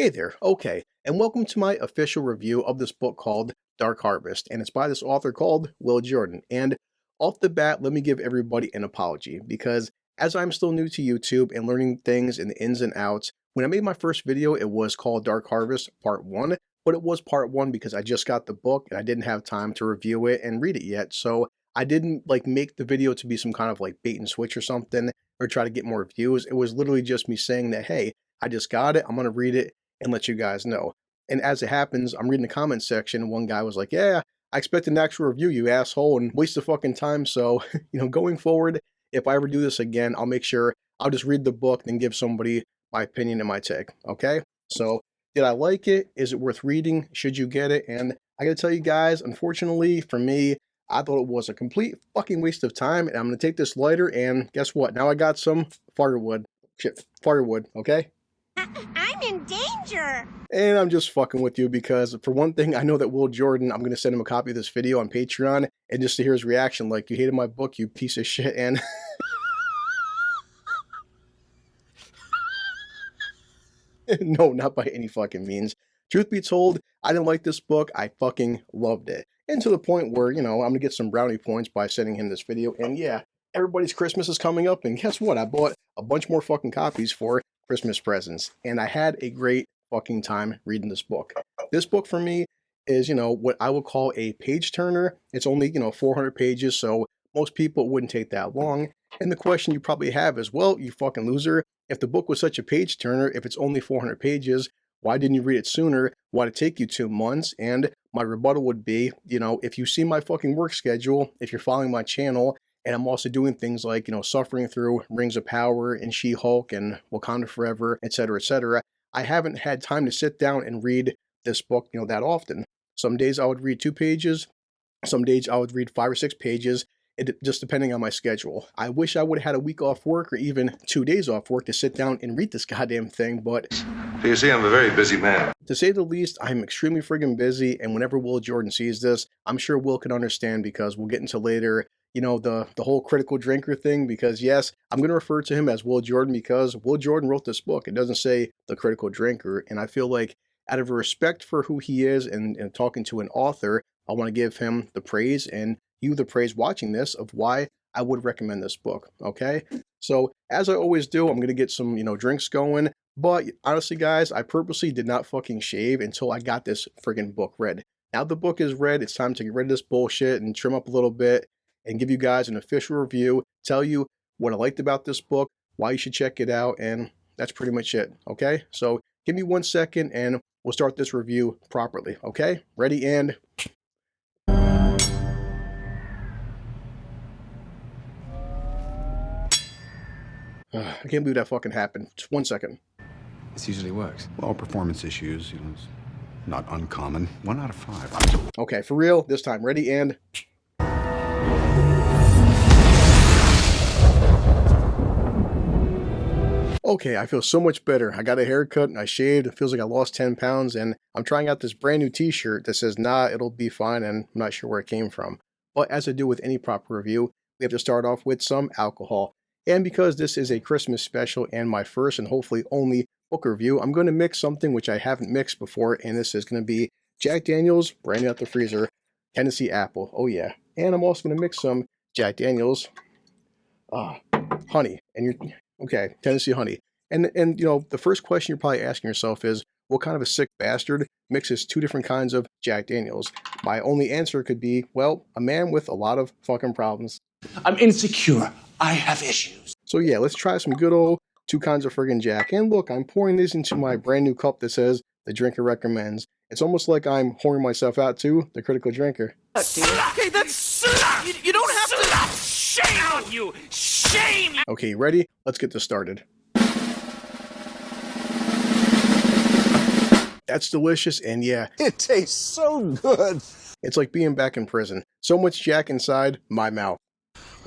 Hey there, okay, and welcome to my official review of this book called Dark Harvest, and it's by this author called Will Jordan. And off the bat, let me give everybody an apology, because as I'm still new to YouTube and learning things in the ins and outs, when I made my first video, it was called Dark Harvest Part 1, but it was Part 1 because I just got the book and I didn't have time to review it and read it yet, so I didn't make the video to be some kind of bait and switch or something, or try to get more views. It was literally just me saying that, hey, I just got it, I'm going to read it, and let you guys know. And as it happens, I'm reading the comment section, and one guy was like, yeah, I expect an actual review, you asshole, and waste of fucking time. So, going forward, if I ever do this again, I'll make sure I'll just read the book and give somebody my opinion and my take, okay? So, did I like it? Is it worth reading? Should you get it? And I gotta tell you guys, unfortunately, for me, I thought it was a complete fucking waste of time, and I'm gonna take this lighter, and guess what? Now I got some firewood. Shit, firewood, okay? I'm in danger! And I'm just fucking with you because, for one thing, I know that Will Jordan, I'm going to send him a copy of this video on Patreon, and just to hear his reaction, like, you hated my book, you piece of shit, and... No, not by any fucking means. Truth be told, I didn't like this book, I fucking loved it. And to the point where, I'm going to get some brownie points by sending him this video, and yeah, everybody's Christmas is coming up, and guess what? I bought a bunch more fucking copies for Christmas presents, and I had a great fucking time reading this book. This book for me is, what I would call a page turner. It's only, 400 pages, so most people it wouldn't take that long. And the question you probably have is, well, you fucking loser, if the book was such a page turner, if it's only 400 pages, why didn't you read it sooner? Why'd it take you 2 months? And my rebuttal would be, if you see my fucking work schedule, if you're following my channel, and I'm also doing things like, suffering through Rings of Power and She-Hulk and Wakanda Forever, etc., etc., I haven't had time to sit down and read this book, that often. Some days I would read 2 pages. Some days I would read 5 or 6 pages, just depending on my schedule. I wish I would have had a week off work or even 2 days off work to sit down and read this goddamn thing, but... So you see, I'm a very busy man. To say the least, I'm extremely friggin' busy, and whenever Will Jordan sees this, I'm sure Will can understand, because we'll get into later, the whole critical drinker thing, because yes, I'm going to refer to him as Will Jordan because Will Jordan wrote this book. It doesn't say the critical drinker, and I feel like out of respect for who he is and talking to an author, I want to give him the praise and you the praise watching this of why I would recommend this book, okay? So, as I always do, I'm going to get some, drinks going, but honestly, guys, I purposely did not fucking shave until I got this friggin' book read. Now the book is read, it's time to get rid of this bullshit and trim up a little bit and give you guys an official review, tell you what I liked about this book, why you should check it out, and that's pretty much it, okay? So give me 1 second and we'll start this review properly, okay? Ready, and... I can't believe that fucking happened. Just 1 second. This usually works. Well, performance issues, it's not uncommon. 1 out of 5. Okay, for real, this time. Ready, and... Okay, I feel so much better. I got a haircut and I shaved. It feels like I lost 10 pounds, and I'm trying out this brand new t-shirt that says, nah, it'll be fine, and I'm not sure where it came from. But as I do with any proper review, we have to start off with some alcohol. And because this is a Christmas special and my first and hopefully only book review, I'm going to mix something which I haven't mixed before, and this is going to be Jack Daniel's, brand new out the freezer, Tennessee Apple. Oh yeah. And I'm also going to mix some Jack Daniel's honey. And okay, Tennessee honey. And the first question you're probably asking yourself is, what kind of a sick bastard mixes 2 different kinds of Jack Daniels? My only answer could be, well, a man with a lot of fucking problems. I'm insecure. I have issues. So yeah, let's try some good old 2 kinds of friggin' Jack. And look, I'm pouring this into my brand new cup that says the drinker recommends. It's almost like I'm whoring myself out to the critical drinker. Okay, that's... You don't have to... Shame on you! Shame! Okay, ready? Let's get this started. That's delicious, and yeah, It tastes so good. it's like being back in prison. So much Jack inside my mouth.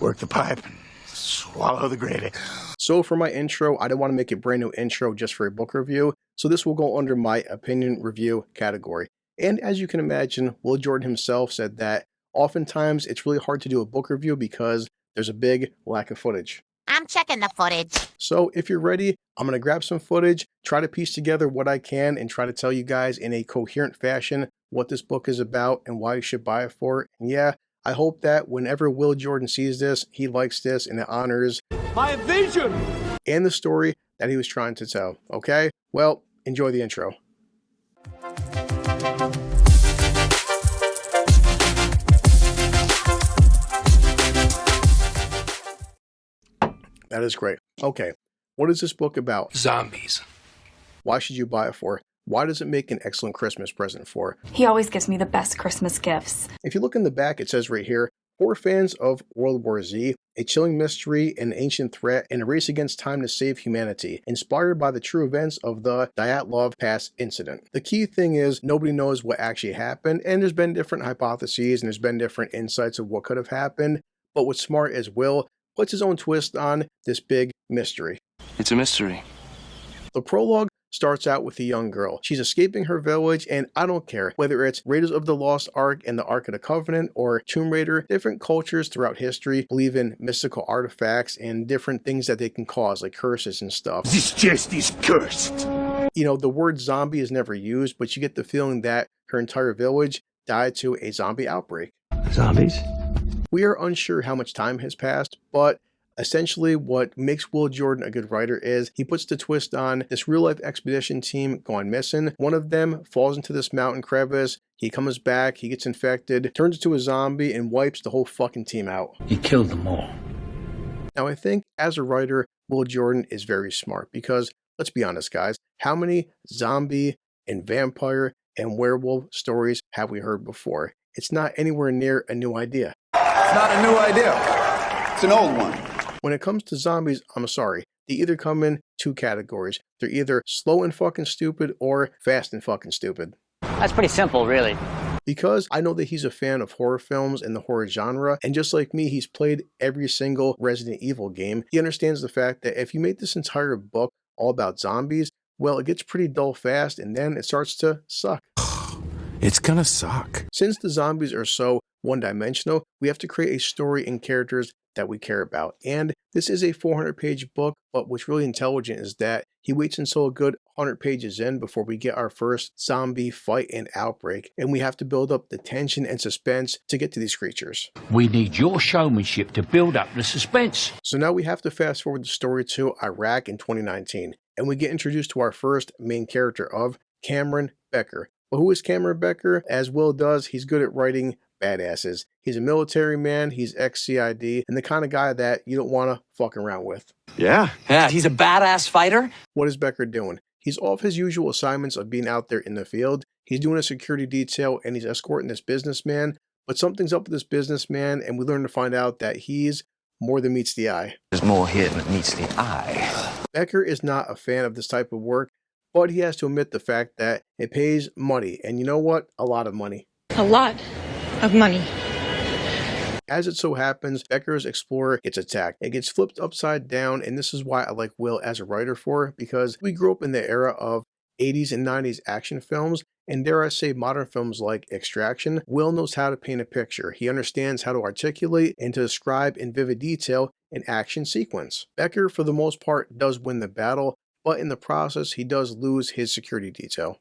Work the pipe and swallow the gravy. So for my intro, I don't want to make a brand new intro just for a book review, so this will go under my opinion review category. And as you can imagine, Will Jordan himself said that oftentimes it's really hard to do a book review because there's a big lack of footage. I'm checking the footage. So if you're ready, I'm going to grab some footage, try to piece together what I can, and try to tell you guys in a coherent fashion what this book is about and why you should buy it for. And yeah, I hope that whenever Will Jordan sees this, he likes this and it honors My vision! and the story that he was trying to tell. Okay? Well, enjoy the intro. That is great. Okay, what is this book about? Zombies. Why should you buy it for? Why does it make an excellent Christmas present for? He always gives me the best Christmas gifts. If you look in the back, it says right here, horror fans of World War Z, a chilling mystery, an ancient threat, and a race against time to save humanity, inspired by the true events of the Dyatlov Pass incident. The key thing is nobody knows what actually happened, and there's been different hypotheses and there's been different insights of what could have happened, but what's smart is Will puts his own twist on this big mystery. It's a mystery. The prologue starts out with a young girl. She's escaping her village, and I don't care whether it's Raiders of the Lost Ark and the Ark of the Covenant or Tomb Raider. Different cultures throughout history believe in mystical artifacts and different things that they can cause, like curses and stuff. This chest is cursed. You know, the word zombie is never used, but you get the feeling that her entire village died to a zombie outbreak. Zombies? We are unsure how much time has passed, but essentially what makes Will Jordan a good writer is he puts the twist on this real-life expedition team going missing. One of them falls into this mountain crevice, he comes back, he gets infected, turns into a zombie, and wipes the whole fucking team out. He killed them all. Now I think as a writer, Will Jordan is very smart because, let's be honest guys, how many zombie and vampire and werewolf stories have we heard before? It's not anywhere near a new idea. It's not a new idea. It's an old one. When it comes to zombies, I'm sorry. They either come in two categories. They're either slow and fucking stupid or fast and fucking stupid. That's pretty simple, really. Because I know that he's a fan of horror films and the horror genre, and just like me, he's played every single Resident Evil game. He understands the fact that if you make this entire book all about zombies, well, it gets pretty dull fast and then it starts to suck. It's gonna suck. Since the zombies are so one-dimensional, we have to create a story and characters that we care about. And this is a 400-page book, but what's really intelligent is that he waits until a good 100 pages in before we get our first zombie fight and outbreak, and we have to build up the tension and suspense to get to these creatures. We need your showmanship to build up the suspense. So now we have to fast forward the story to Iraq in 2019, and we get introduced to our first main character of Cameron Becker. Well, who is Cameron Becker? As Will does, he's good at writing badasses. He's a military man, he's ex-CID, and the kind of guy that you don't want to fuck around with. Yeah. Yeah, he's a badass fighter. What is Becker doing? He's off his usual assignments of being out there in the field. He's doing a security detail and he's escorting this businessman, but something's up with this businessman, and we learn to find out that he's more than meets the eye. There's more here than meets the eye. Becker is not a fan of this type of work, but he has to admit the fact that it pays money, and you know what? A lot of money. A lot of money. As it so happens, Becker's Explorer gets attacked. It gets flipped upside down, and this is why I like Will as a writer for, because we grew up in the era of 80s and 90s action films, and dare I say modern films like Extraction. Will knows how to paint a picture. He understands how to articulate and to describe in vivid detail an action sequence. Becker, for the most part, does win the battle, but in the process, he does lose his security detail.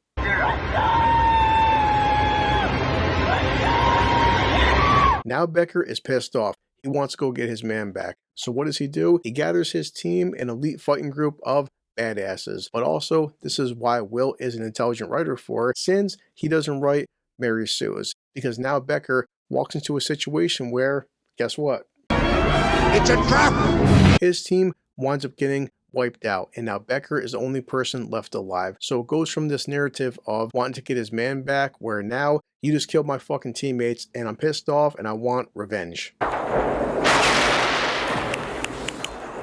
Now Becker is pissed off. He wants to go get his man back. So what does he do? He gathers his team, an elite fighting group of badasses. But also, this is why Will is an intelligent writer for, since he doesn't write Mary Sue's. Because now Becker walks into a situation where, guess what? It's a trap! His team winds up getting wiped out, and now Becker is the only person left alive. So it goes from this narrative of wanting to get his man back, where now you just killed my fucking teammates and I'm pissed off and I want revenge.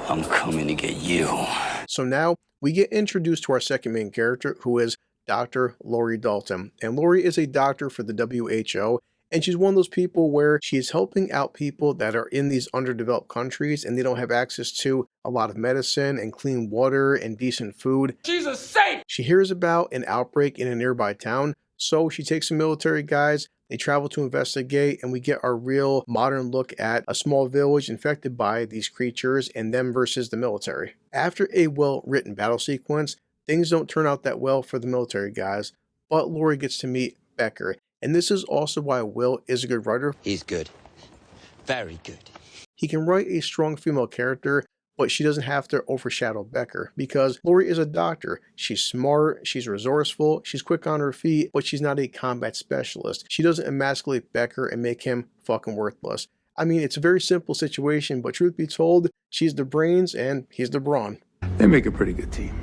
I'm coming to get you. So now we get introduced to our second main character, who is Dr. Lori Dalton. And Lori is a doctor for the WHO, and she's one of those people where she's helping out people that are in these underdeveloped countries and they don't have access to a lot of medicine and clean water and decent food. She's a saint! She hears about an outbreak in a nearby town, So she takes some military guys, they travel to investigate, and we get our real modern look at a small village infected by these creatures and them versus the military. After a well-written battle sequence, things don't turn out that well for the military guys, but Laurie gets to meet Becker, and this is also why Will is a good writer. He's good. Very good. He can write a strong female character, but she doesn't have to overshadow Becker because Laurie is a doctor. She's smart, she's resourceful, she's quick on her feet, but she's not a combat specialist. She doesn't emasculate Becker and make him fucking worthless. I mean, it's a very simple situation, but truth be told, she's the brains and he's the brawn. They make a pretty good team.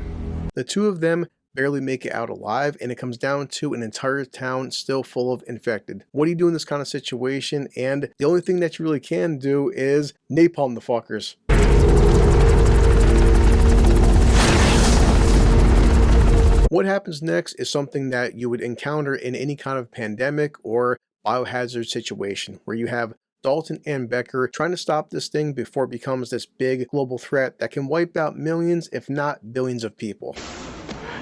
The two of them barely make it out alive, and it comes down to an entire town still full of infected. What do you do in this kind of situation? And the only thing that you really can do is napalm the fuckers. What happens next is something that you would encounter in any kind of pandemic or biohazard situation, where you have Dalton and Becker trying to stop this thing before it becomes this big global threat that can wipe out millions, if not billions of people.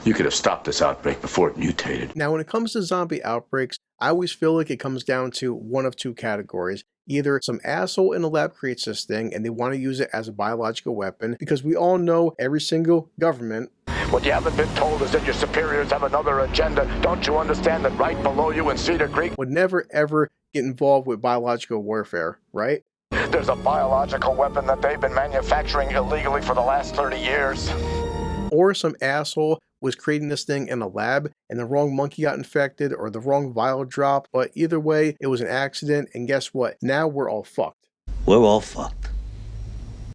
You could have stopped this outbreak before it mutated. Now, when it comes to zombie outbreaks, I always feel like it comes down to one of two categories. Either some asshole in the lab creates this thing and they want to use it as a biological weapon, because we all know every single government. What you haven't been told is that your superiors have another agenda. Don't you understand that right below you in Cedar Creek Would never ever get involved with biological warfare, right? there's a biological weapon that they've been manufacturing illegally for the last 30 years? Or some asshole was creating this thing in a lab and the wrong monkey got infected or the wrong vial dropped, but either way, it was an accident, and guess what? Now we're all fucked. We're all fucked.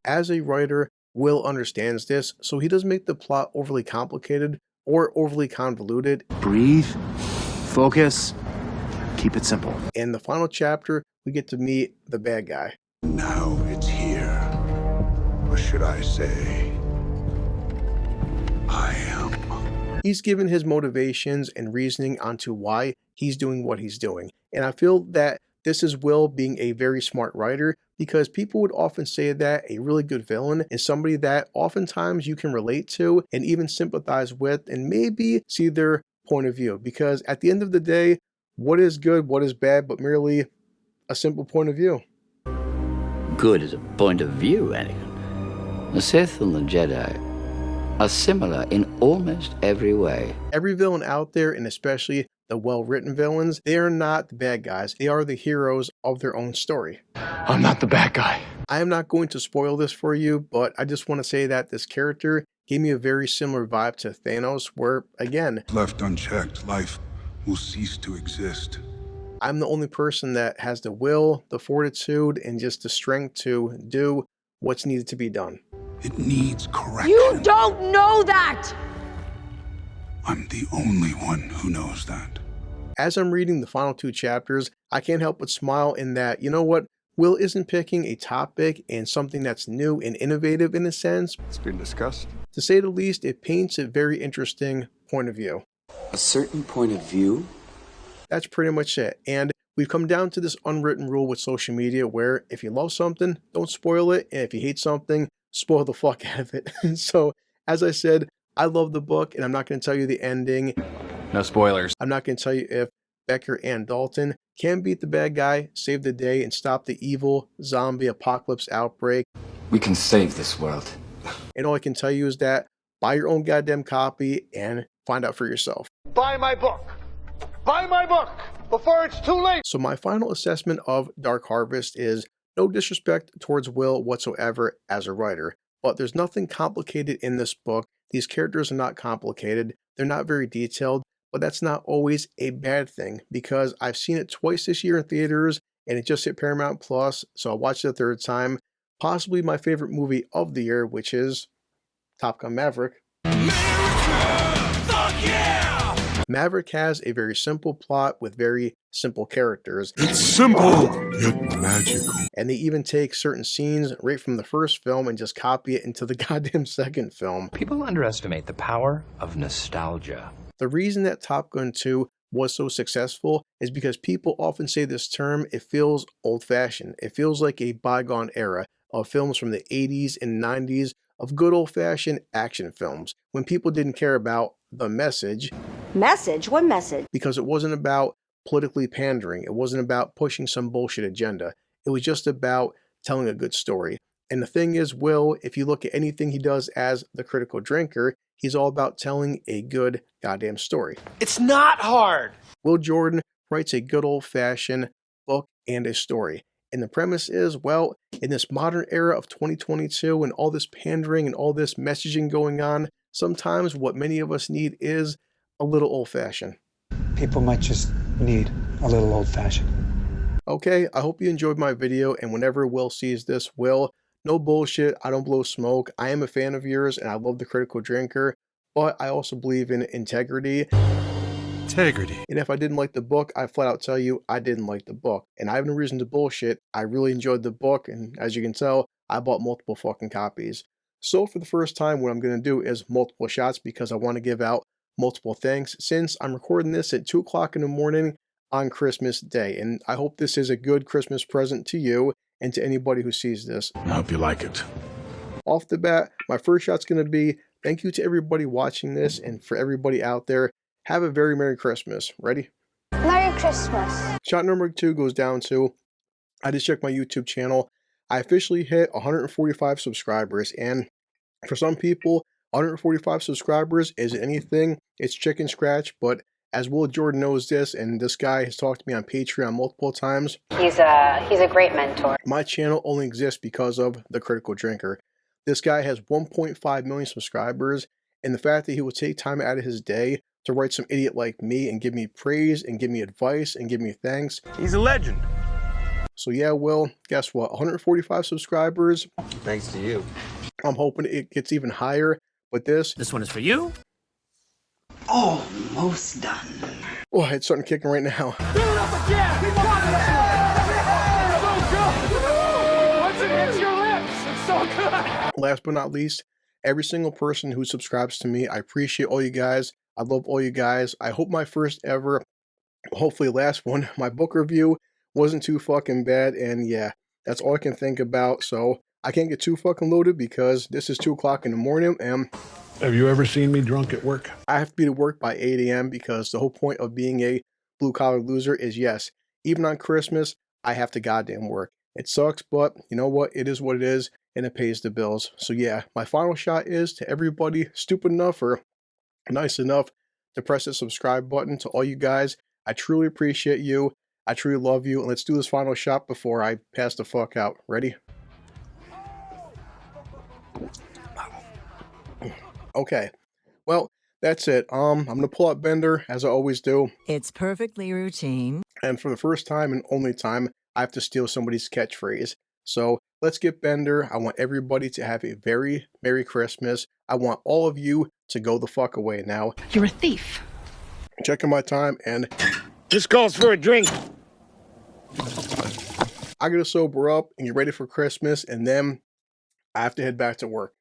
As a writer, Will understands this, so he doesn't make the plot overly complicated or overly convoluted. Breathe, focus, keep it simple. In the final chapter, we get to meet the bad guy. Now it's here. Or should I say, I am. He's given his motivations and reasoning onto why he's doing what he's doing. And I feel that this is Will being a very smart writer, because people would often say that a really good villain is somebody that oftentimes you can relate to and even sympathize with and maybe see their point of view. Because at the end of the day, what is good, what is bad, but merely a simple point of view. Good is a point of view, Anakin. The Sith and the Jedi are similar in almost every way. Every villain out there, and especially the well-written villains, they are not the bad guys. They are the heroes of their own story. I'm not the bad guy. I am not going to spoil this for you, but I just want to say that this character gave me a very similar vibe to Thanos, where, again, Left unchecked, life will cease to exist. I'm the only person that has the will, the fortitude, and just the strength to do what's needed to be done. It needs correction. You don't know that! I'm the only one who knows that. As I'm reading the final two chapters, I can't help but smile in that, you know what? Will isn't picking a topic and something that's new and innovative in a sense. It's been discussed. To say the least, it paints a very interesting point of view. A certain point of view? That's pretty much it. And we've come down to this unwritten rule with social media where if you love something, don't spoil it. And if you hate something, spoil the fuck out of it. So, as I said, I love the book, and I'm not going to tell you the ending. No spoilers. I'm not going to tell you if Becker and Dalton can beat the bad guy, save the day, and stop the evil zombie apocalypse outbreak. We can save this world. And all I can tell you is that buy your own goddamn copy and find out for yourself. Buy my book! Buy my book before it's too late! So my final assessment of Dark Harvest is no disrespect towards Will whatsoever as a writer, but there's nothing complicated in this book. These characters are not complicated. They're not very detailed, but that's not always a bad thing, because I've seen it twice this year in theaters and it just hit Paramount Plus, so I watched it a third time. Possibly my favorite movie of the year, which is Top Gun Maverick. Maverick has a very simple plot with very simple characters. It's simple, yet magical. And they even take certain scenes right from the first film and just copy it into the goddamn second film. People underestimate the power of nostalgia. The reason that Top Gun 2 was so successful is because people often say this term, it feels old-fashioned. It feels like a bygone era of films from the 80s and 90s of good old-fashioned action films when people didn't care about the message. Message? What message? Because it wasn't about politically pandering. It wasn't about pushing some bullshit agenda. It was just about telling a good story. And the thing is, Will, if you look at anything he does as the Critical Drinker, he's all about telling a good goddamn story. It's not hard. Will Jordan writes a good old-fashioned book and a story. And the premise is, well, in this modern era of 2022 and all this pandering and all this messaging going on, sometimes what many of us need is a little old-fashioned. People might just need a little old-fashioned. Okay, I hope you enjoyed my video, and whenever Will sees this, Will, no bullshit, I don't blow smoke. I am a fan of yours, and I love the Critical Drinker, but I also believe in integrity. And if I didn't like the book, I flat out tell you I didn't like the book. And I have no reason to bullshit. I really enjoyed the book, and as you can tell, I bought multiple fucking copies. So for the first time, what I'm going to do is multiple shots because I want to give out multiple thanks since I'm recording this at 2 o'clock in the morning on Christmas Day. And I hope this is a good Christmas present to you and to anybody who sees this. I hope you like it. Off the bat, my first shot's going to be thank you to everybody watching this, and for everybody out there, have a very Merry Christmas. Ready? Merry Christmas. Shot number 2 goes down to, I just checked my YouTube channel. I officially hit 145 subscribers, and for some people, 145 subscribers isn't anything. It's chicken scratch, but as Will Jordan knows this, and this guy has talked to me on Patreon multiple times. He's a great mentor. My channel only exists because of the Critical Drinker. This guy has 1.5 million subscribers, and the fact that he will take time out of his day to write some idiot like me and give me praise and give me advice and give me thanks. He's a legend. So yeah, Will, guess what? 145 subscribers. Thanks to you. I'm hoping it gets even higher, but this one is for you. Almost done. oh, it's starting kicking right now. Once it hits your lips, it's so good. Last but not least, every single person who subscribes to me, I appreciate all you guys. I love all you guys. I hope my first ever, hopefully last one, my book review wasn't too fucking bad. And yeah, that's all I can think about. So I can't get too fucking loaded because this is 2 o'clock in the morning and Have you ever seen me drunk at work? I have to be to work by 8 a.m. because the whole point of being a blue-collar loser is, yes, even on Christmas, I have to goddamn work. It sucks, but you know what? It is what it is, and it pays the bills. So yeah, my final shot is to everybody stupid enough or nice enough to press the subscribe button. To all you guys, I truly appreciate you. I truly love you. And let's do this final shot before I pass the fuck out. Ready? Okay. Well, that's it. I'm going to pull out Bender, as I always do. It's perfectly routine. And for the first time and only time, I have to steal somebody's catchphrase. So let's get Bender. I want everybody to have a very Merry Christmas. I want all of you to go the fuck away now. You're a thief. Checking my time, and This calls for a drink. I gotta sober up and get ready for Christmas, and then I have to head back to work.